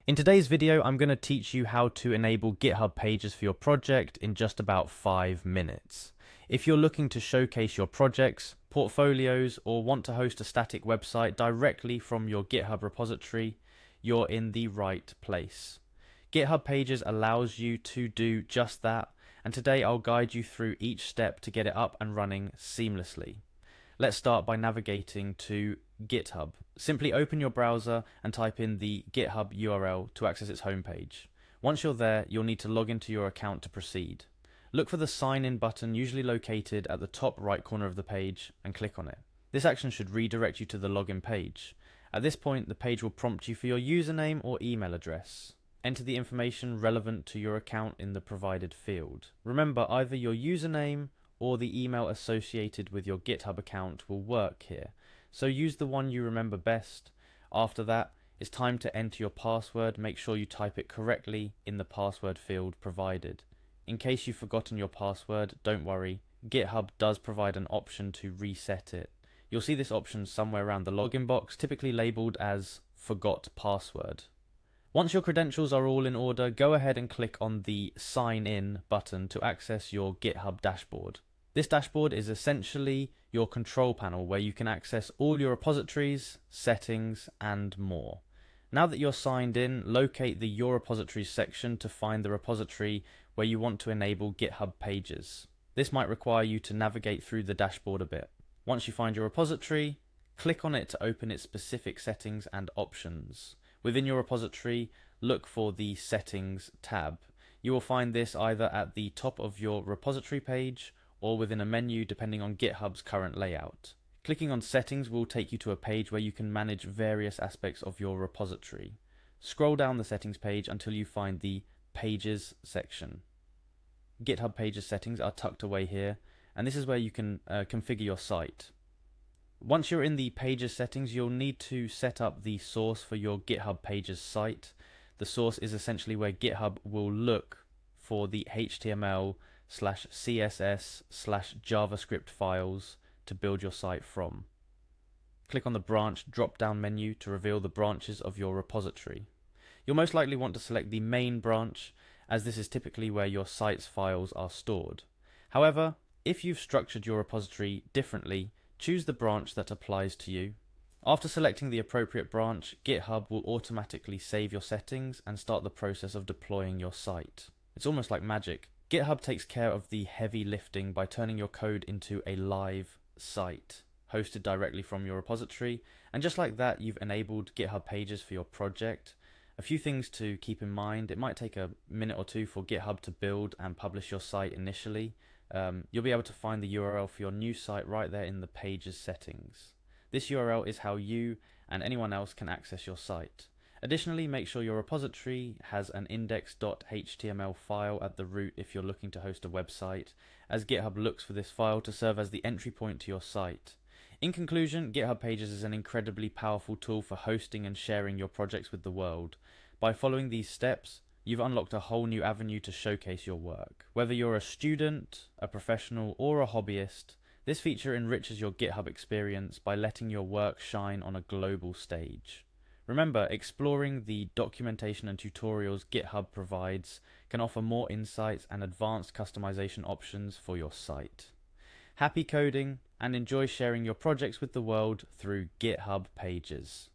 In today's video, I'm going to teach you how to enable GitHub pages for your project in just about 5 minutes. If you're looking to showcase your projects, portfolios, or want to host a static website directly from your GitHub repository, you're in the right place. GitHub Pages allows you to do just that, and today I'll guide you through each step to get it up and running seamlessly. Let's start by navigating to GitHub. Simply open your browser and type in the GitHub URL to access its homepage. Once you're there, you'll need to log into your account to proceed. Look for the sign in button, usually located at the top right corner of the page, and click on it. This action should redirect you to the login page. At this point, the page will prompt you for your username or email address. Enter the information relevant to your account in the provided field. Remember, either your username or the email associated with your GitHub account will work here, so use the one you remember best. After that, it's time to enter your password. Make sure you type it correctly in the password field provided. In case you've forgotten your password, don't worry, GitHub does provide an option to reset it. You'll see this option somewhere around the login box, typically labeled as Forgot Password. Once your credentials are all in order, go ahead and click on the Sign In button to access your GitHub dashboard. This dashboard is essentially your control panel where you can access all your repositories, settings, and more. Now that you're signed in, locate the Your Repositories section to find the repository where you want to enable GitHub pages. This might require you to navigate through the dashboard a bit. Once you find your repository, click on it to open its specific settings and options. Within your repository, look for the Settings tab. You will find this either at the top of your repository page or within a menu depending on GitHub's current layout. Clicking on Settings will take you to a page where you can manage various aspects of your repository. Scroll down the settings page until you find the Pages section. GitHub Pages settings are tucked away here, and this is where you can configure your site. Once you're in the Pages settings, you'll need to set up the source for your GitHub Pages site. The source is essentially where GitHub will look for the HTML/CSS/JavaScript files to build your site from. Click on the branch drop-down menu to reveal the branches of your repository. You'll most likely want to select the main branch, as this is typically where your site's files are stored. However, if you've structured your repository differently, choose the branch that applies to you. After selecting the appropriate branch, GitHub will automatically save your settings and start the process of deploying your site. It's almost like magic. GitHub takes care of the heavy lifting by turning your code into a live site, hosted directly from your repository, and just like that, you've enabled GitHub Pages for your project. A few things to keep in mind: it might take a minute or two for GitHub to build and publish your site initially. You'll be able to find the URL for your new site right there in the Pages settings. This URL is how you and anyone else can access your site. Additionally, make sure your repository has an index.html file at the root if you're looking to host a website, as GitHub looks for this file to serve as the entry point to your site. In conclusion, GitHub Pages is an incredibly powerful tool for hosting and sharing your projects with the world. By following these steps, you've unlocked a whole new avenue to showcase your work. Whether you're a student, a professional, or a hobbyist, this feature enriches your GitHub experience by letting your work shine on a global stage. Remember, exploring the documentation and tutorials GitHub provides can offer more insights and advanced customization options for your site. Happy coding, and enjoy sharing your projects with the world through GitHub Pages.